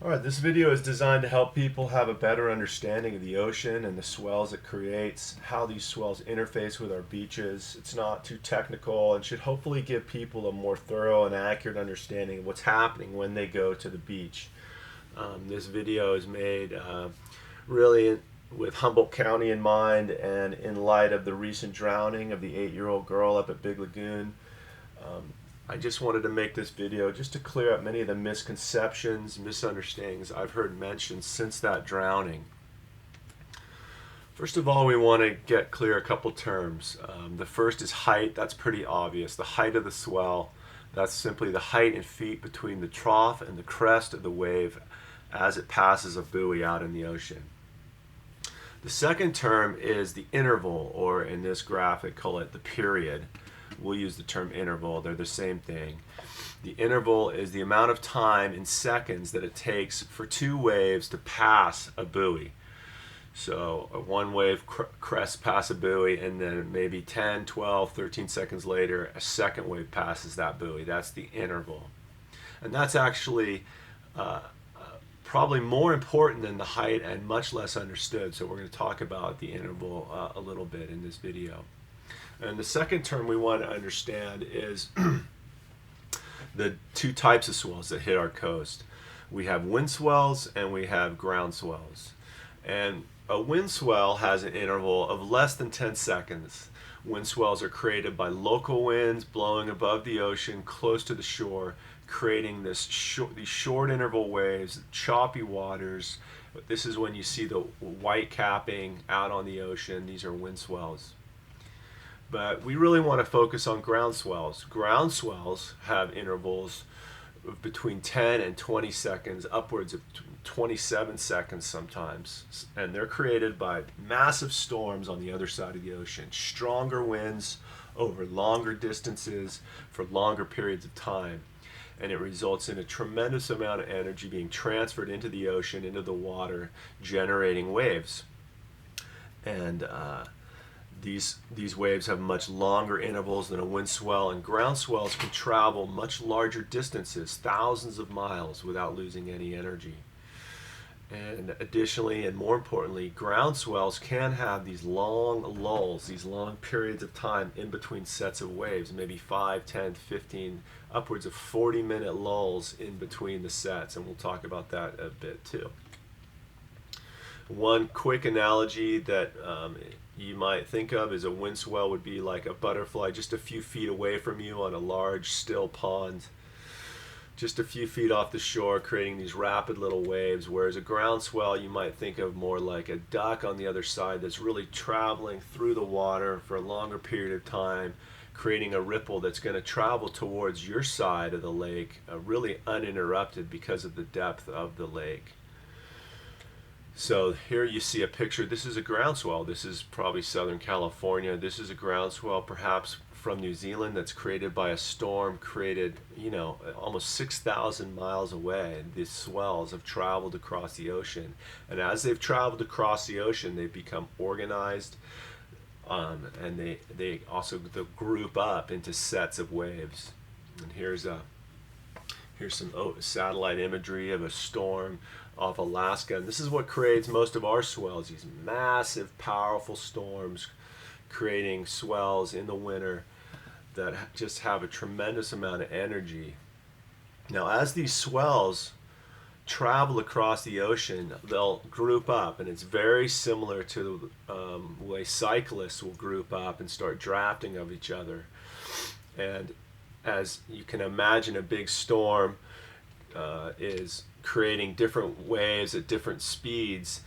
Alright, this video is designed to help people have a better understanding of the ocean and the swells it creates, how these swells interface with our beaches. It's not too technical and should hopefully give people a more thorough and accurate understanding of what's happening when they go to the beach. This video is made really with Humboldt County in mind and in light of the recent drowning of the 8-year-old girl up at Big Lagoon. I just wanted to make this video just to clear up many of the misconceptions, misunderstandings I've heard mentioned since that drowning. First of all, we want to get clear a couple terms. The first is height. That's pretty obvious. The height of the swell, that's simply the height in feet between the trough and the crest of the wave as it passes a buoy out in the ocean. The second term is the interval, or in this graphic, call it the period. We'll use the term interval. They're the same thing. The interval is the amount of time in seconds that it takes for two waves to pass a buoy. So one wave crests past a buoy, and then maybe 10, 12, 13 seconds later, a second wave passes that buoy. That's the interval. And that's actually probably more important than the height and much less understood. So we're going to talk about the interval a little bit in this video. And the second term we want to understand is the two types of swells that hit our coast. We have wind swells and we have ground swells. And a wind swell has an interval of less than 10 seconds. Wind swells are created by local winds blowing above the ocean close to the shore, creating these short interval waves, choppy waters. This is when you see the white capping out on the ocean. These are wind swells. But we really want to focus on ground swells. Ground swells have intervals of between 10 and 20 seconds, upwards of 27 seconds sometimes. And they're created by massive storms on the other side of the ocean. Stronger winds over longer distances for longer periods of time. And it results in a tremendous amount of energy being transferred into the ocean, into the water, generating waves. And these waves have much longer intervals than a wind swell, and ground swells can travel much larger distances, thousands of miles, without losing any energy. And additionally, and more importantly, ground swells can have these long lulls, these long periods of time in between sets of waves, maybe 5, 10, 15, upwards of 40-minute lulls in between the sets, and we'll talk about that a bit too. One quick analogy that you might think of is a wind swell would be like a butterfly just a few feet away from you on a large still pond, just a few feet off the shore, creating these rapid little waves, whereas a ground swell you might think of more like a duck on the other side that's really traveling through the water for a longer period of time, creating a ripple that's going to travel towards your side of the lake, really uninterrupted because of the depth of the lake. So here you see a picture. This is a ground swell. This is probably Southern California. This is a ground swell perhaps from New Zealand that's created by a storm created, almost 6,000 miles away. And these swells have traveled across the ocean. And as they've traveled across the ocean, they've become organized, and they also group up into sets of waves. And here's some satellite imagery of a storm off Alaska, and this is what creates most of our swells, these massive powerful storms creating swells in the winter that just have a tremendous amount of energy. Now as these swells travel across the ocean, they'll group up, and it's very similar to the way cyclists will group up and start drafting of each other. And as you can imagine, a big storm is creating different waves at different speeds.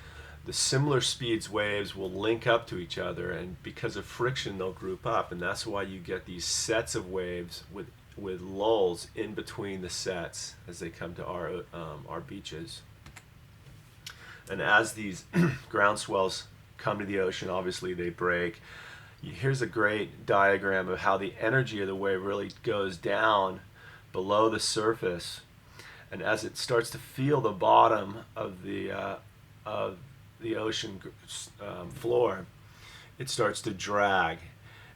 The similar speeds waves will link up to each other, and because of friction they'll group up, and that's why you get these sets of waves with lulls in between the sets as they come to our beaches. And as these ground swells come to the ocean, obviously they break. Here's a great diagram of how the energy of the wave really goes down below the surface, and as it starts to feel the bottom of the ocean floor, it starts to drag,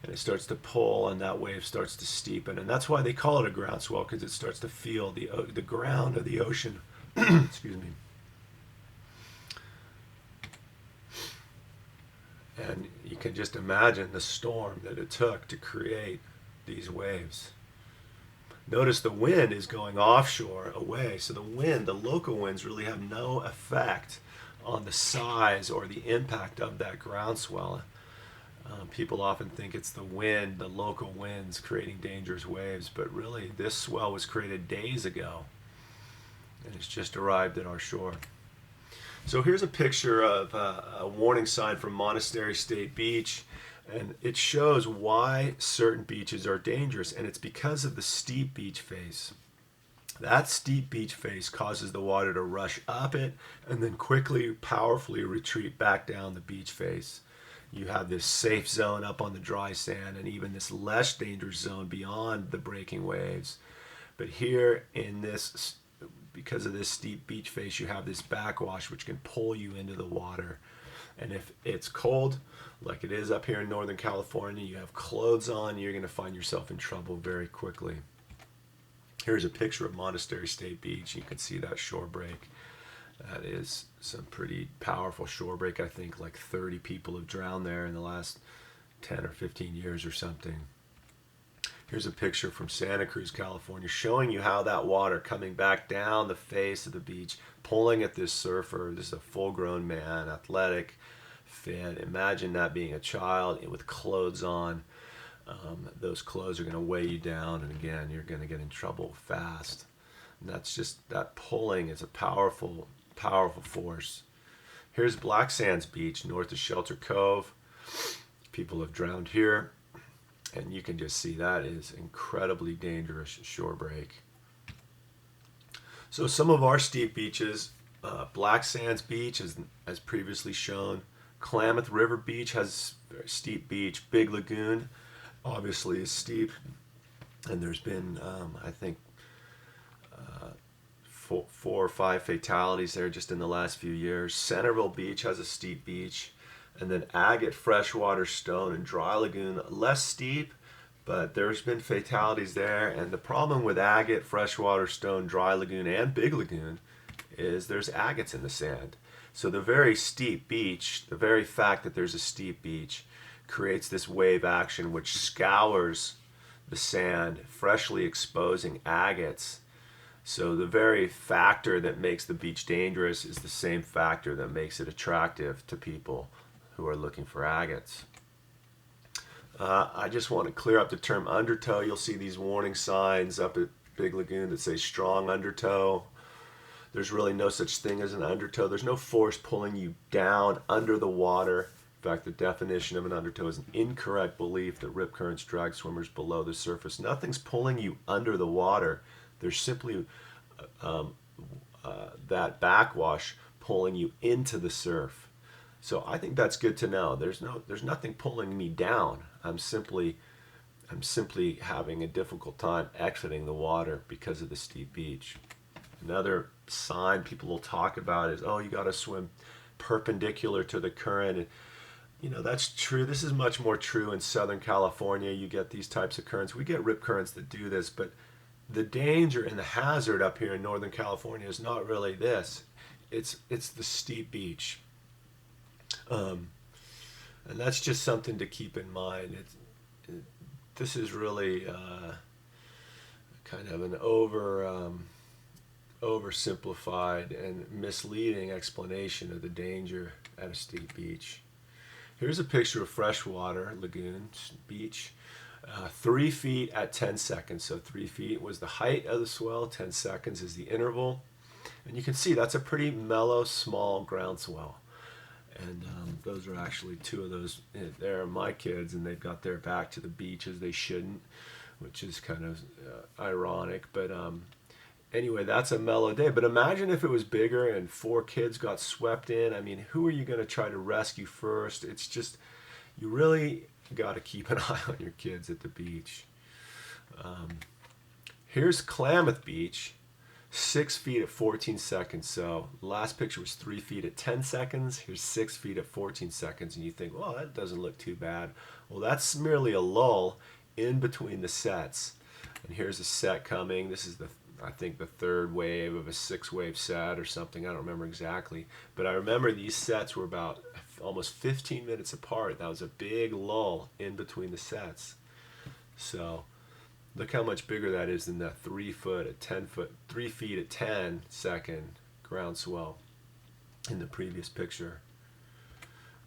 and it starts to pull, and that wave starts to steepen. And that's why they call it a ground swell, because it starts to feel the ground of the ocean Excuse me. And you can just imagine the storm that it took to create these waves. Notice the wind is going offshore away, so the wind, the local winds, really have no effect on the size or the impact of that groundswell. People often think it's the wind, the local winds, creating dangerous waves, but really this swell was created days ago, and it's just arrived at our shore. So here's a picture of a warning sign from Monastery State Beach, and it shows why certain beaches are dangerous, and it's because of the steep beach face. That steep beach face causes the water to rush up it and then quickly, powerfully retreat back down the beach face. You have this safe zone up on the dry sand and even this less dangerous zone beyond the breaking waves. But here in this, because of this steep beach face, you have this backwash which can pull you into the water. And if it's cold, like it is up here in Northern California, you have clothes on, you're going to find yourself in trouble very quickly. Here's a picture of Monastery State Beach. You can see that shore break. That is some pretty powerful shore break. I think like 30 people have drowned there in the last 10 or 15 years or something. Here's a picture from Santa Cruz, California, showing you how that water coming back down the face of the beach, pulling at this surfer. This is a full-grown man, athletic, fit. Imagine that being a child with clothes on. Those clothes are going to weigh you down, and again, you're going to get in trouble fast. And that's just, that pulling is a powerful, powerful force. Here's Black Sands Beach, north of Shelter Cove. People have drowned here, and you can just see that is incredibly dangerous shore break. So some of our steep beaches, Black Sands Beach, as previously shown. Klamath River Beach has a very steep beach. Big Lagoon, obviously, is steep. And there's been, I think, 4 or 5 fatalities there just in the last few years. Centerville Beach has a steep beach. And then Agate, Freshwater, Stone, and Dry Lagoon, less steep, but there's been fatalities there. And the problem with Agate, Freshwater, Stone, Dry Lagoon, and Big Lagoon is there's agates in the sand. So the very steep beach, the very fact that there's a steep beach, creates this wave action which scours the sand, freshly exposing agates. So the very factor that makes the beach dangerous is the same factor that makes it attractive to people who are looking for agates. I just want to clear up the term undertow. You'll see these warning signs up at Big Lagoon that say strong undertow. There's really no such thing as an undertow. There's no force pulling you down under the water. In fact, the definition of an undertow is an incorrect belief that rip currents drag swimmers below the surface. Nothing's pulling you under the water. There's simply that backwash pulling you into the surf. So I think that's good to know. There's nothing pulling me down. I'm simply having a difficult time exiting the water because of the steep beach. Another sign people will talk about is, oh, you got to swim perpendicular to the current. And, you know, that's true. This is much more true in Southern California. You get these types of currents. We get rip currents that do this, but the danger and the hazard up here in Northern California is not really this. It's the steep beach. And that's just something to keep in mind. This is really kind of an oversimplified and misleading explanation of the danger at a steep beach. Here's a picture of Freshwater Lagoon Beach. 3 feet at 10 seconds. So 3 feet was the height of the swell, 10 seconds is the interval. And you can see that's a pretty mellow, small ground swell. And those are actually 2 of those. They're my kids, and they've got their back to the beach as they shouldn't, which is kind of ironic. But anyway, that's a mellow day. But imagine if it was bigger and 4 kids got swept in. I mean, who are you going to try to rescue first? It's just, you really got to keep an eye on your kids at the beach. Here's Klamath Beach. 6 feet at 14 seconds. So the last picture was 3 feet at 10 seconds. Here's 6 feet at 14 seconds. And you think, well, that doesn't look too bad. Well, that's merely a lull in between the sets. And here's a set coming. This is the I think the third wave of a 6-wave set or something. I don't remember exactly, but I remember these sets were about almost 15 minutes apart. That was a big lull in between the sets. So look how much bigger that is than that 3 foot at 10 foot, 3 feet at 10 second ground swell in the previous picture.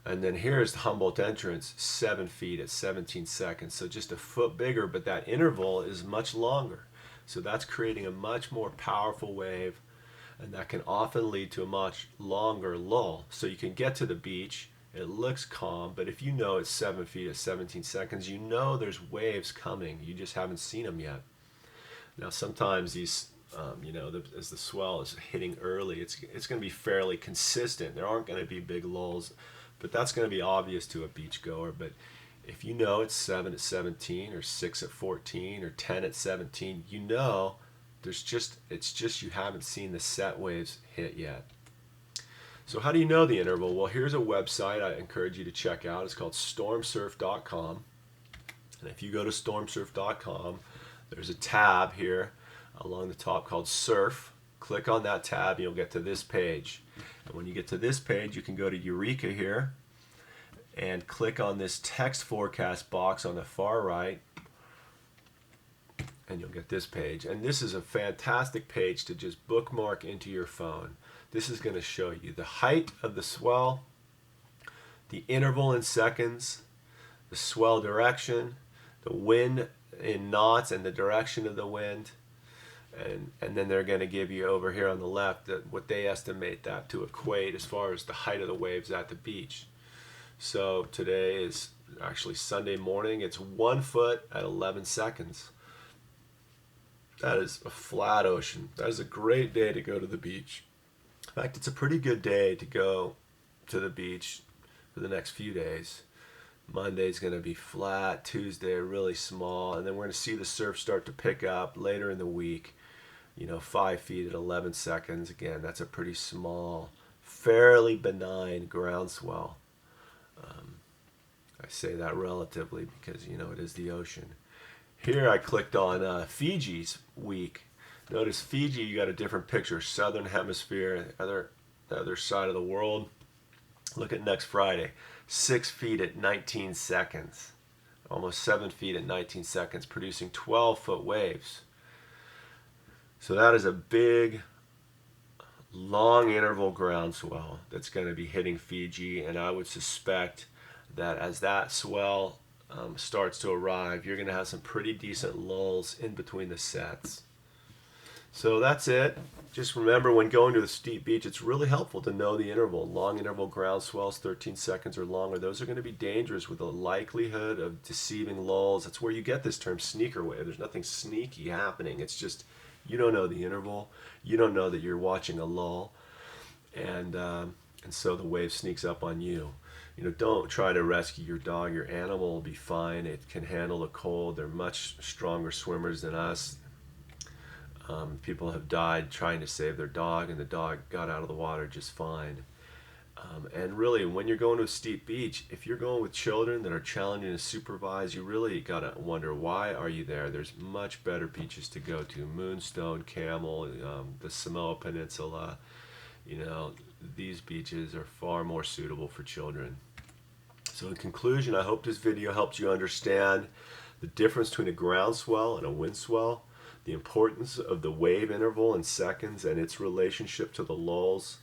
And then here's the Humboldt entrance, 7 feet at 17 seconds. So just a foot bigger, but that interval is much longer. So that's creating a much more powerful wave, and that can often lead to a much longer lull. So you can get to the beach, it looks calm, but if you know it's 7 feet at 17 seconds, you know there's waves coming. You just haven't seen them yet. Now sometimes these, as the swell is hitting early, it's going to be fairly consistent. There aren't going to be big lulls, but that's going to be obvious to a beachgoer. But if you know it's 7 at 17 or 6 at 14 or 10 at 17, you know it's just you haven't seen the set waves hit yet. So how do you know the interval? Well, here's a website I encourage you to check out. It's called stormsurf.com. And if you go to stormsurf.com, there's a tab here along the top called Surf. Click on that tab and you'll get to this page. And when you get to this page, you can go to Eureka here and click on this text forecast box on the far right, and you'll get this page. And this is a fantastic page to just bookmark into your phone. This is going to show you the height of the swell, the interval in seconds, the swell direction, the wind in knots and the direction of the wind, and then they're going to give you over here on the left what they estimate that to equate as far as the height of the waves at the beach. So today is actually Sunday morning. It's 1 foot at 11 seconds. That is a flat ocean. That is a great day to go to the beach. In fact, it's a pretty good day to go to the beach for the next few days. Monday's going to be flat, Tuesday really small, and then we're going to see the surf start to pick up later in the week. 5 feet at 11 seconds. Again, that's a pretty small, fairly benign groundswell. I say that relatively because, it is the ocean. Here I clicked on Fiji's week. Notice Fiji, you got a different picture. Southern hemisphere, the other side of the world. Look at next Friday. 6 feet at 19 seconds. Almost 7 feet at 19 seconds, producing 12-foot waves. So that is a big, long interval groundswell that's going to be hitting Fiji, and I would suspect that as that swell starts to arrive, you're going to have some pretty decent lulls in between the sets. So that's it. Just remember, when going to the steep beach, it's really helpful to know the interval. Long interval ground swells, 13 seconds or longer, those are going to be dangerous with a likelihood of deceiving lulls. That's where you get this term sneaker wave. There's nothing sneaky happening. It's just you don't know the interval. You don't know that you're watching a lull. And so the wave sneaks up on you. Don't try to rescue your dog. Your animal will be fine. It can handle the cold. They're much stronger swimmers than us. People have died trying to save their dog, and the dog got out of the water just fine. And really, when you're going to a steep beach, if you're going with children that are challenging to supervise, you really got to wonder, why are you there? There's much better beaches to go to. Moonstone, Camel, the Samoa Peninsula. These beaches are far more suitable for children. So in conclusion, I hope this video helped you understand the difference between a ground swell and a wind swell, the importance of the wave interval in seconds and its relationship to the lulls,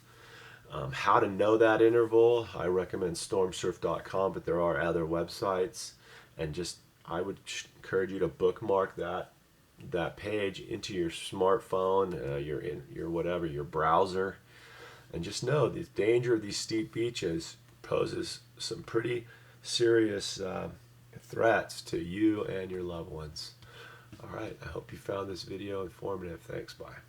how to know that interval. I recommend stormsurf.com, but there are other websites, and I would encourage you to bookmark that page into your smartphone, your browser, and just know the danger of these steep beaches poses some pretty serious threats to you and your loved ones. All right, I hope you found this video informative. Thanks, bye.